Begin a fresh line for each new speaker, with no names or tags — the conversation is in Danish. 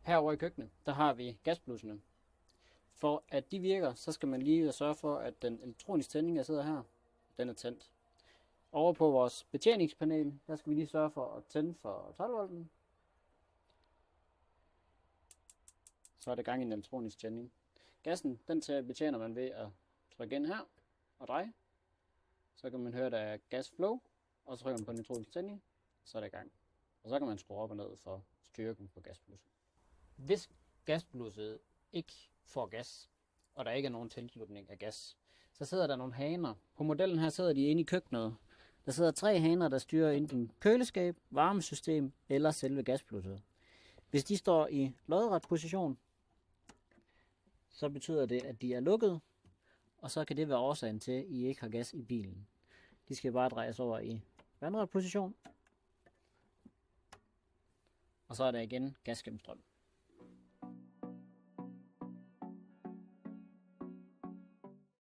Herovre i køkkenet, der har vi gasblusserne. For at de virker, så skal man lige sørge for, at den elektroniske tænding, jeg sidder her, den er tændt. Over på vores betjeningspanel, der skal vi lige sørge for at tænde for 12 volten. Så er det gang i en elektronisk tænding. Gassen, den betjener man ved at trykke ind her og dreje. Så kan man høre, der er gasflow, og så trykker man på en elektronisk tænding, så er det i gang. Og så kan man skrue op og ned for styrken på gasblusset. Hvis gasblusset ikke får gas, og der ikke er nogen tilslutning af gas, så sidder der nogle haner. På modellen her sidder de inde i køkkenet. Der sidder 3 haner, der styrer enten køleskab, varmesystem eller selve gasblusset. Hvis de står i lodret position, så betyder det, at de er lukket, og så kan det være årsagen til, at I ikke har gas i bilen. De skal bare drejes over i vandret position, og så er der igen gas gennem strøm.